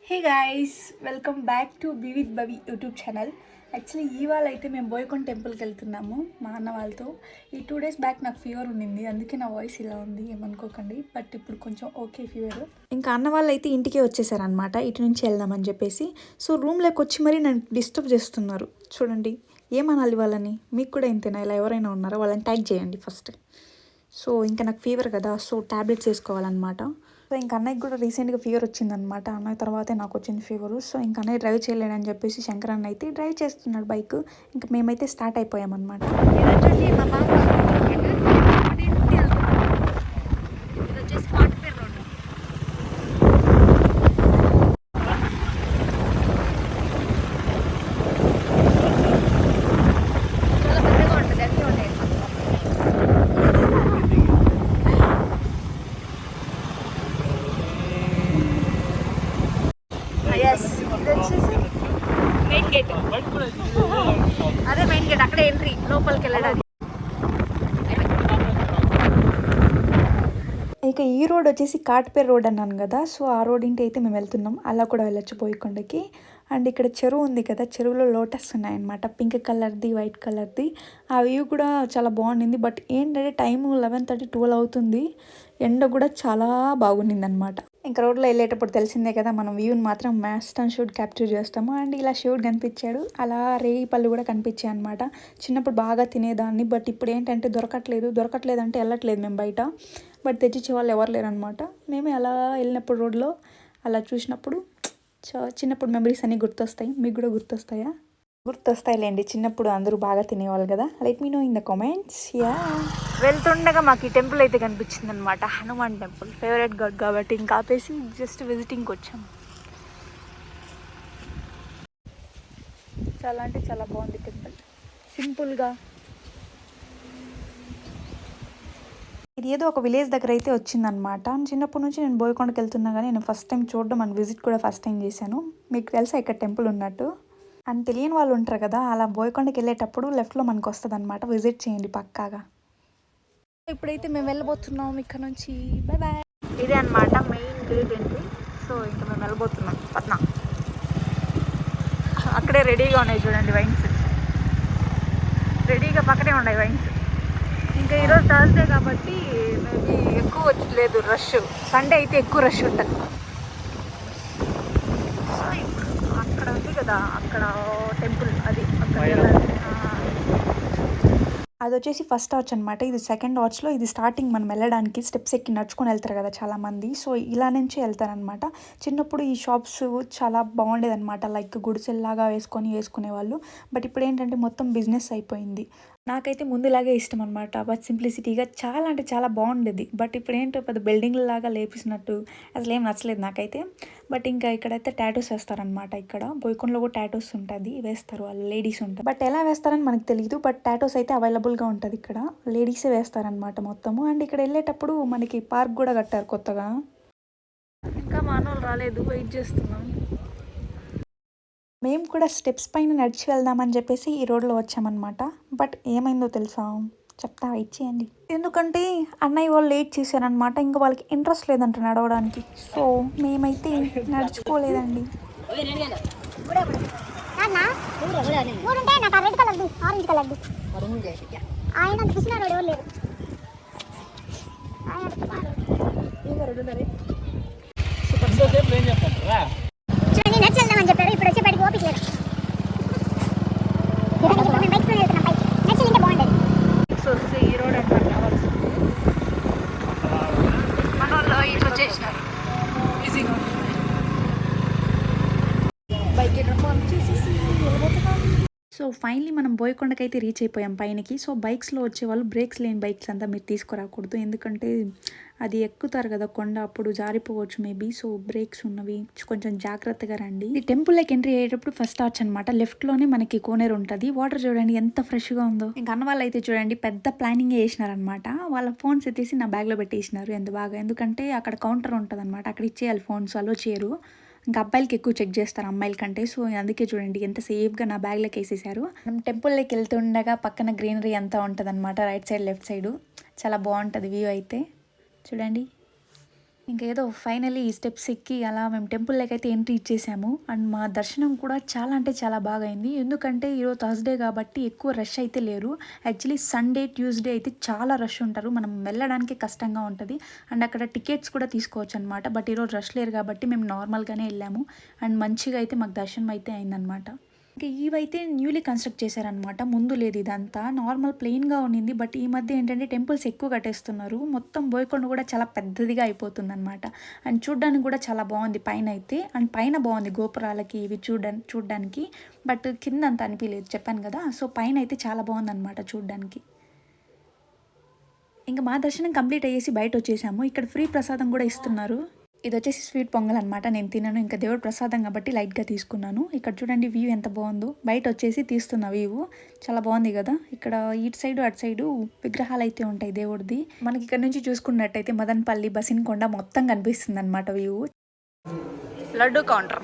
Hey guys, welcome back to be with Bavi YouTube channel. Actually ఇవాళ అయితే మేము బోయకొండ టెంపుల్కి వెళ్తున్నాము మా అన్న వాళ్ళతో. ఈ 2 days బ్యాక్ నాకు ఫీవర్ ఉండింది, అందుకే నా వాయిస్ ఇలా ఉంది, ఏమనుకోకండి. బట్ ఇప్పుడు కొంచెం ఓకే ఫీవర్. ఇంకా అన్న వాళ్ళు అయితే ఇంటికే వచ్చేసారనమాట, ఇటు నుంచి వెళ్దామని చెప్పేసి. సో రూమ్లోకి వచ్చి మరీ నన్ను డిస్టర్బ్ చేస్తున్నారు. చూడండి, ఏమనాలి వాళ్ళని? మీకు కూడా ఇంతేనా? ఇలా ఎవరైనా ఉన్నారా? వాళ్ళని ట్యాగ్ చేయండి ఫస్ట్. సో ఇంకా నాకు ఫీవర్ కదా, సో ట్యాబ్లెట్స్ వేసుకోవాలన్నమాట. సో ఇంక అన్నయ్యకి కూడా రీసెంట్గా ఫీవర్ వచ్చిందనమాట. అన్నయ్య తర్వాతే నాకు వచ్చింది ఫీవరు. సో ఇంక అన్నయ్య డ్రైవ్ చేయలేడని చెప్పేసి శంకర్ అన్న అయితే డ్రైవ్ చేస్తున్నాడు బైక్. ఇంకా మేమైతే స్టార్ట్ అయిపోయామన్నమాట. ఇది వచ్చేసి మా బాబు మెయిన్ గేట్, అదే మెయిన్ గేట్, అక్కడే ఎంట్రీ లోపలికి వెళ్ళడానికి. ఇక ఈ రోడ్ వచ్చేసి కాట్పేర్ రోడ్ అన్నాను కదా, సో ఆ రోడ్ ఇంటి అయితే మేము వెళ్తున్నాం. అలా కూడా వెళ్ళొచ్చు బోయకొండకి. అండ్ ఇక్కడ చెరువు ఉంది కదా, చెరువులో లోటస్ ఉన్నాయన్నమాట, పింక్ కలర్ది, వైట్ కలర్ది. ఆ వ్యూ కూడా చాలా బాగుండింది. బట్ ఏంటంటే టైము 11:30, 12 అవుతుంది. ఎండ కూడా చాలా బాగుండింది అనమాట. ఇంకా రోడ్లో వెళ్ళేటప్పుడు తెలిసిందే కదా, మనం వ్యూని మాత్రం మస్ట్ అండ్ షుడ్ క్యాప్చర్ చేస్తాము. అండ్ ఇలా శివుడు కనిపించాడు, అలా రేగి పళ్ళు కూడా కనిపించాయి అనమాట. చిన్నప్పుడు బాగా తినేదాన్ని, బట్ ఇప్పుడు ఏంటంటే దొరకట్లేదు అంటే వెళ్ళట్లేదు మేము బయట. బట్ తెచ్చిచ్చే వాళ్ళు ఎవరు లేరనమాట. మేమే అలా వెళ్ళినప్పుడు రోడ్లో అలా చూసినప్పుడు చిన్నప్పుడు మెమరీస్ అన్నీ గుర్తొస్తాయి. మీకు కూడా గుర్తొస్తాయా? గుర్తొస్తాయిలేండి, చిన్నప్పుడు అందరూ బాగా తినేవాళ్ళు కదా. Let me know in the comments. Yeah, వెళ్తుండగా మాకు ఈ టెంపుల్ అయితే కనిపించింది అనమాట, హనుమాన్ టెంపుల్. ఫేవరెట్ గాడ్ కాబట్టి ఇంకా ఆపేసి జస్ట్ విజిటింగ్కి వచ్చాం. చాలా అంటే చాలా బాగుంది టెంపుల్, సింపుల్గా. ఇది ఏదో ఒక విలేజ్ దగ్గర అయితే వచ్చిందనమాట. చిన్నప్పటి నుంచి నేను బోయకొండకి వెళ్తున్నా కానీ నేను ఫస్ట్ టైం చూడడం అండ్ విజిట్ కూడా ఫస్ట్ టైం చేశాను. మీకు తెలుసా ఇక్కడ టెంపుల్ ఉన్నట్టు? అండ్ తెలియని వాళ్ళు ఉంటారు కదా, అలా బోయకొండకి వెళ్ళేటప్పుడు లెఫ్ట్లో మనకు వస్తుంది అనమాట, విజిట్ చేయండి పక్కాగా. ఇప్పుడైతే మేము వెళ్ళబోతున్నాం ఇక్కడ నుంచి. Bye bye. ఇదే అనమాట మెయిన్ గేట్ ఎంట్రీ. సో ఇంకా మేము వెళ్ళబోతున్నాం పట్నా. అక్కడే రెడీగా ఉన్నాయి చూడండి వైన్స్, రెడీగా పక్కనే ఉన్నాయి వైన్స్. ఇంకా ఈరోజు థర్స్డే కాబట్టి మేబీ ఎక్కువ లేదు రష్. సండే అయితే ఎక్కువ రష్ ఉంటుంది. సో ఇప్పుడు అక్కడ ఉంది కదా, అక్కడ టెంపుల్, అది అది వచ్చేసి ఫస్ట్ వాచ్ అనమాట. ఇది సెకండ్ వాచ్లో, ఇది స్టార్టింగ్ మనం వెళ్ళడానికి స్టెప్స్ ఎక్కి నడుచుకొని వెళ్తారు కదా చాలామంది. సో ఇలా నుంచే వెళ్తారనమాట. చిన్నప్పుడు ఈ షాప్స్ చాలా బాగుండేదన్నమాట, లైక్ గుడిసెల్లాగా వేసుకునేవాళ్ళు. బట్ ఇప్పుడు ఏంటంటే మొత్తం బిజినెస్ అయిపోయింది. నాకైతే ముందులాగే ఇష్టం అనమాట, బట్ సింప్లిసిటీగా చాలా అంటే చాలా బాగుండేది. బట్ ఇప్పుడు ఏంటో పెద్ద బిల్డింగ్ లాగా లేపిసినట్టు అసలు ఏం నచ్చలేదు నాకైతే. బట్ ఇంకా ఇక్కడైతే టాటూస్ వేస్తారనమాట. ఇక్కడ బోయకొండలో కూడా టాటూస్ ఉంటుంది, వేస్తారు వాళ్ళు, లేడీస్ ఉంటారు. బట్ ఎలా వేస్తారని మనకు తెలియదు, బట్ టాటూస్ అయితే అవైలబుల్గా ఉంటుంది ఇక్కడ. లేడీసే వేస్తారనమాట మొత్తము. అండ్ ఇక్కడ వెళ్ళేటప్పుడు మనకి పార్క్ కూడా కట్టారు కొత్తగా. ఇంకా మానవులు రాలేదు, వెయిట్ చేస్తున్నాం. మేము కూడా స్టెప్స్ పైన నడిచి వెళ్దామని చెప్పేసి ఈ రోడ్లో వచ్చామన్నమాట. బట్ ఏమైందో తెలుసా, చెప్తా, వెయిట్ చేయండి. ఎందుకంటే అన్నయ్య వాళ్ళు లేట్ చేశారనమాట, ఇంకా వాళ్ళకి ఇంట్రెస్ట్ లేదంట నడవడానికి. సో మేమైతే నడుచుకోలేదండి. చెప్పారు, ఇప్పుడు వచ్చేపాటికి ఓపిక లేదు. ఈ రోడ్ అంటారు మన వాళ్ళు ఇటు వచ్చేసినారు ఈజీగా. బైక్ సో ఫైనలీ మనం బోయకొండకైతే రీచ్ అయిపోయాం పైనకి. సో బైక్స్లో వచ్చేవాళ్ళు బ్రేక్స్ లేని బైక్స్ అంతా మీరు తీసుకురాకూడదు, ఎందుకంటే అది ఎక్కుతారు కదా కొండ, అప్పుడు జారిపోవచ్చు మేబీ. సో బ్రేక్స్ ఉన్నవి కొంచెం జాగ్రత్తగా రండి. ఈ టెంపుల్లోకి ఎంట్రీ అయ్యేటప్పుడు ఫస్ట్ ఆర్చ్ అనమాట, లెఫ్ట్లోనే మనకి కోనేరు ఉంటుంది. వాటర్ చూడండి ఎంత ఫ్రెష్గా ఉందో. ఇంకా అన్న వాళ్ళు అయితే చూడండి పెద్ద ప్లానింగ్ చేసినారనమాట. వాళ్ళ ఫోన్స్ ఎత్తేసి నా బ్యాగ్లో పెట్టేసినారు, ఎంత బాగా. ఎందుకంటే అక్కడ కౌంటర్ ఉంటుంది అనమాట, అక్కడ ఇచ్చేయాలి ఫోన్స్, అలో చేయరు. ఇంకా అబ్బాయిలకి ఎక్కువ చెక్ చేస్తారు అమ్మాయిల కంటే. సో అందుకే చూడండి ఎంత సేఫ్గా నా బ్యాగ్లోకి వేసేసారు. మనం టెంపుల్లోకి వెళ్తుండగా పక్కన గ్రీనరీ అంతా ఉంటుంది అనమాట, రైట్ సైడ్ లెఫ్ట్ సైడ్. చాలా బాగుంటుంది వ్యూ అయితే చూడండి. ఇంకా ఏదో ఫైనలీ ఈ స్టెప్స్ ఎక్కి అలా మేము టెంపుల్లోకి అయితే ఎంట్రీ ఇచ్చేసాము. అండ్ మా దర్శనం కూడా చాలా అంటే చాలా బాగా అయింది. ఎందుకంటే ఈరోజు థర్స్‌డే కాబట్టి ఎక్కువ రష్ అయితే లేరు. యాక్చువల్లీ సండే, ట్యూస్‌డే అయితే చాలా రష్ ఉంటారు. మనం వెళ్ళడానికి కష్టంగా ఉంటది. అండ్ అక్కడ టికెట్స్ కూడా తీసుకోవచ్చనమాట. బట్ ఈరోజు రష్ లేరు కాబట్టి మేము నార్మల్‌గానే వెళ్ళాము. అండ్ మంచిగా అయితే మాకు దర్శనం అయితే అయిందనమాట. ఇంకా ఇవైతే న్యూలీ కన్స్ట్రక్ట్ చేశారనమాట. ముందు లేదు ఇదంతా. నార్మల్ ప్లెయిన్‌గా ఉన్నింది. బట్ ఈ మధ్య ఏంటంటే టెంపుల్స్ ఎక్కువ కట్టేస్తున్నారు. మొత్తం బోయకొండ కూడా చాలా పెద్దదిగా అయిపోతుందనమాట. అండ్ చూడ్డానికి కూడా చాలా బాగుంది పైనైతే. అండ్ పైన బాగుంది గోపురాలకి ఇవి చూడ్డానికి. బట్ కింద అంత అనిపియలేదు చెప్పాను కదా! సో పైనైతే చాలా బాగుందనమాట చూడ్డానికి. ఇంక మా దర్శనం కంప్లీట్ అయ్యేసి బయటొచ్చేసాము. ఇక్కడ ఫ్రీ ప్రసాదం కూడా ఇస్తున్నారు. ఇదొచ్చేసి స్వీట్ పొంగల్ అనమాట. నేను తినను. ఇంకా దేవుడి ప్రసాదం కాబట్టి లైట్‌గా తీసుకున్నాను. ఇక్కడ చూడండి వ్యూ ఎంత బాగుందో. బయటొచ్చేసి తీస్తున్న వ్యూ. చాలా బాగుంది కదా! ఇక్కడ ఇటు సైడు, అటు సైడు విగ్రహాలైతే ఉంటాయి దేవుడిది. మనకి ఇక్కడ నుంచి చూసుకున్నట్టయితే మదనపల్లి, బసిన్కొండ మొత్తం కనిపిస్తుందనమాట view. Laddu counter.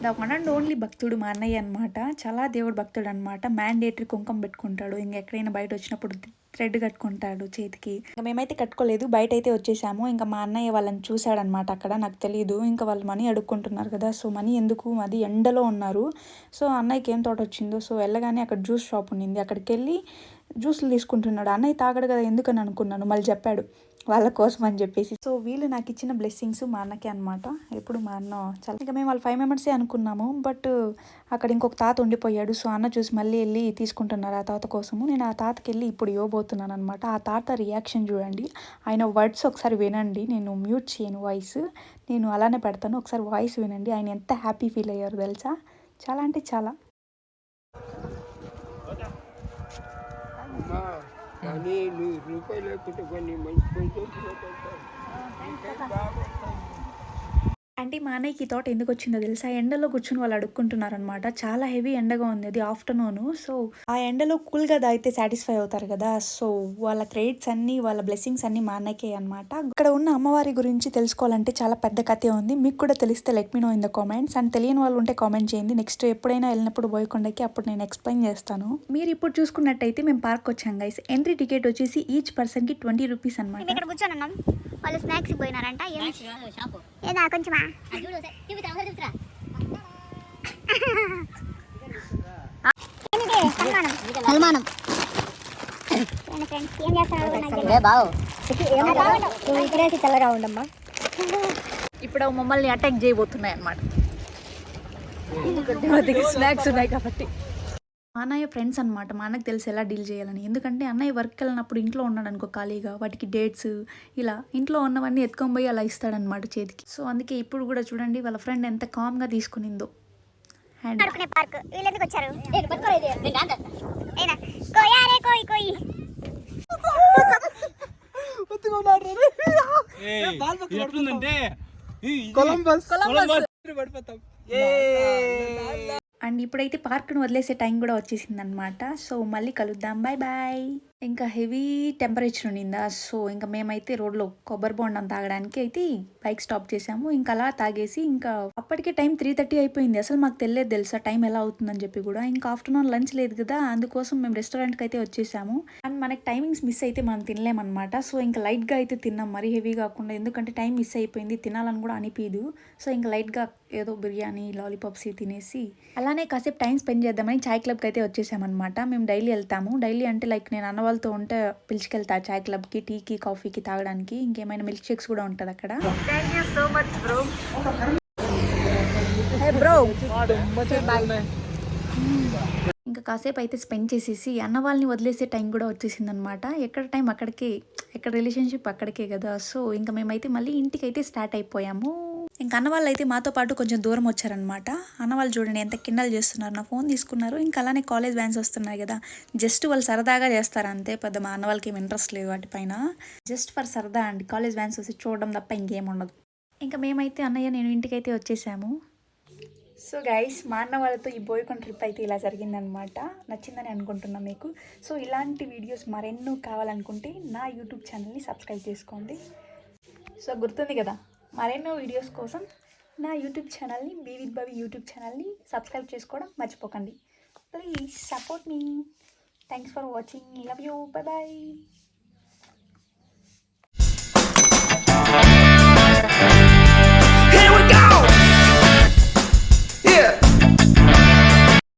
The one and only భక్తుడు మా అన్నయ్య అనమాట. చాలా దేవుడు భక్తుడు అనమాట. మ్యాండేటరీ కుంకుమ పెట్టుకుంటాడు. ఎక్కడైనా బయట వచ్చినప్పుడు థ్రెడ్ కట్టుకుంటాడు చేతికి. ఇంకా మేమైతే కట్టుకోలేదు. బయట అయితే వచ్చేసాము. ఇంకా మా అన్నయ్య వాళ్ళని చూశాడనమాట అక్కడ. నాకు తెలియదు. ఇంకా వాళ్ళు మనీ అడుక్కుంటున్నారు కదా! సో మనీ ఎందుకు, అది ఎండలో ఉన్నారు. సో అన్నయ్యకి ఏం తోట వచ్చిందో సో వెళ్ళగానే అక్కడ జ్యూస్ షాప్ ఉన్నింది. అక్కడికి వెళ్ళి జ్యూస్లు తీసుకుంటున్నాడు. అన్నయ్య తాగడు కదా ఎందుకని అనుకున్నాను. మళ్ళీ చెప్పాడు వాళ్ళ కోసం అని చెప్పేసి. సో వీళ్ళు నాకు ఇచ్చిన బ్లెస్సింగ్స్ మా అన్నకే అనమాట. ఎప్పుడు మా అన్న చాలా ఇంకా మేము వాళ్ళు 5 మెంబర్సే అనుకున్నాము. బట్ అక్కడ ఇంకొక తాత ఉండిపోయాడు. సో అన్న చూసి మళ్ళీ వెళ్ళి తీసుకుంటున్నారు ఆ తాత కోసము. నేను ఆ తాతకి వెళ్ళి ఇప్పుడు ఇవ్వబోతున్నాను అనమాట. ఆ తాత రియాక్షన్ చూడండి. ఆయన వర్డ్స్ ఒకసారి వినండి. నేను మ్యూట్ చేయను వాయిస్. నేను అలానే పెడతాను. ఒకసారి వాయిస్ వినండి. ఆయన ఎంత హ్యాపీ ఫీల్ అయ్యారు తెలుసా. చాలా అంటే చాలా. కానీ రూపాయలు లేకుంటే కొన్ని మంచి పైసలు అంటే మా అన్నయ్యకి ఈ తోట ఎందుకు వచ్చిందో తెలుసా. ఎండలో కూర్చుని వాళ్ళు అడుక్కుంటున్నారనమాట. చాలా హెవీ ఎండగా ఉంది. అది ఆఫ్టర్నూన్. సో ఆ ఎండలో కూల్గా తాగితే సాటిస్ఫై అవుతారు కదా. సో వాళ్ళ క్రెడిట్స్ అన్నీ, వాళ్ళ బ్లెస్సింగ్స్ అన్నీ మా అన్నయ్యకే అనమాట. ఇక్కడ ఉన్న అమ్మవారి గురించి తెలుసుకోవాలంటే చాలా పెద్ద కథే ఉంది. మీకు కూడా తెలిస్తే let me know in the comments. And తెలియని వాళ్ళు ఉంటే కామెంట్ చేయండి. నెక్స్ట్ ఎప్పుడైనా వెళ్ళినప్పుడు బోయకొండకి అప్పుడు నేను ఎక్స్ప్లెయిన్ చేస్తాను. మీరు ఇప్పుడు చూసుకున్నట్టయితే మేము పార్క్ వచ్చాం గైస్. ఎంట్రీ టికెట్ వచ్చేసి ఈచ్ పర్సన్కి 20 రూపీస్ అనమాట. ఇక్కడ కూర్చొని వాళ్ళు స్నాక్స్ పోయినారంట. ఏదా కొంచెమా సల్మానం ఫ్రెండ్స్ ఏం చేస్తున్నారు ఇక్కడేసి చల్లగా ఉండమ్మా. ఇప్పుడు మమ్మల్ని అటాక్ చేయబోతున్నాయి అనమాట. స్నాక్స్ ఉన్నాయి కాబట్టి. మా అన్నయ్య ఫ్రెండ్స్ అనమాట. మా అన్నకు తెలిసి ఎలా డీల్ చేయాలని. ఎందుకంటే అన్నయ్య వర్క్ వెళ్ళినప్పుడు ఇంట్లో ఉన్నాడు అనుకో ఖాళీగా, వాటికి డేట్స్ ఇలా ఇంట్లో ఉన్నవన్నీ ఎత్తుకొని పోయి అలా ఇస్తాడనమాట చేతికి. సో అందుకే ఇప్పుడు కూడా చూడండి వాళ్ళ ఫ్రెండ్ ఎంత కామ్గా తీసుకునిందో. హ్యాండ్ పార్క్ వీళ్ళు ఎందుకు వచ్చారు? అండ్ ఇప్పుడైతే పార్క్ను వదిలేసే టైం కూడా వచ్చేసిందనమాట. సో మళ్ళీ కలుద్దాం. Bye bye. ఇంకా హెవీ టెంపరేచర్ ఉన్నిందా. సో ఇంకా మేమైతే రోడ్లో కొబ్బరి బొండం తాగడానికి అయితే బైక్ స్టాప్ చేసాము. ఇంకా అలా తాగేసి ఇంకా అప్పటికే టైం 3:30 అయిపోయింది. అసలు మాకు తెలియదు తెలుసా టైం ఎలా అవుతుందని చెప్పి కూడా. ఇంకా ఆఫ్టర్నూన్ లంచ్ లేదు కదా, అందుకోసం మేము రెస్టారెంట్కి అయితే వచ్చేసాము. అండ్ మనకి టైమింగ్స్ మిస్ అయితే మనం తినలేమన్నమాట. సో ఇంకా లైట్గా అయితే తిన్నాం, మరీ హెవీ కాకుండా. ఎందుకంటే టైం మిస్ అయిపోయింది, తినాలని కూడా అనిపించదు. సో ఇంకా లైట్గా ఏదో బిర్యానీ, లాలీపాప్స్ తినేసి అలానే కాసేపు టైం స్పెండ్ చేద్దామని చాయ్ క్లబ్కి అయితే వచ్చేసామన్నమాట. మేము డైలీ వెళ్తాము. డైలీ అంటే లైక్ నేను అన్న వాళ్ళతో ఉంటే పిలుచుకెళ్తా చాయ్ క్లబ్కి, టీకి, కాఫీకి తాగడానికి. ఇంకేమైనా మిల్క్ షేక్స్ కూడా ఉంటుంది అక్కడ. Thank you so much bro. ఇంకా కాసేపు అయితే స్పెండ్ చేసేసి అన్న వాళ్ళని వదిలేసే టైం కూడా వచ్చేసిందనమాట. ఎక్కడ టైం అక్కడికే, ఎక్కడ రిలేషన్షిప్ అక్కడికే కదా. సో ఇంకా మేమైతే మళ్ళీ ఇంటికి అయితే స్టార్ట్ అయిపోయాము. ఇంకా అన్న వాళ్ళు అయితే మాతో పాటు కొంచెం దూరం వచ్చారనమాట. అన్న వాళ్ళు చూడండి ఎంత కిండలు చేస్తున్నారు, నా ఫోన్ తీసుకున్నారు. ఇంకా అలానే కాలేజ్ వ్యాన్స్ వస్తున్నాయి కదా, జస్ట్ వాళ్ళు సరదాగా చేస్తారు అంతే. పెద్ద మా అన్న వాళ్ళకి ఏం ఇంట్రెస్ట్ లేదు వాటిపైన. జస్ట్ ఫర్ సరదా అండి, కాలేజ్ వ్యాన్స్ వచ్చి చూడడం తప్ప ఇంకేం ఉండదు. ఇంకా మేమైతే అన్నయ్య నేను ఇంటికైతే వచ్చేసాము. సో గైస్, మా అన్న వాళ్ళతో ఈ బోయకొండ ట్రిప్ అయితే ఇలా జరిగిందనమాట. నచ్చిందని అనుకుంటున్నాను మీకు. సో ఇలాంటి వీడియోస్ మరెన్నో కావాలనుకుంటే నా యూట్యూబ్ ఛానల్ని సబ్స్క్రైబ్ చేసుకోండి. సో గుర్తుంది కదా, మరెన్నో వీడియోస్ కోసం నా యూట్యూబ్ ఛానల్ని, బీ విత్ భవి యూట్యూబ్ ఛానల్ని సబ్స్క్రైబ్ చేసుకోవడం మర్చిపోకండి. Please support me. Thanks for watching. Love you. Bye bye.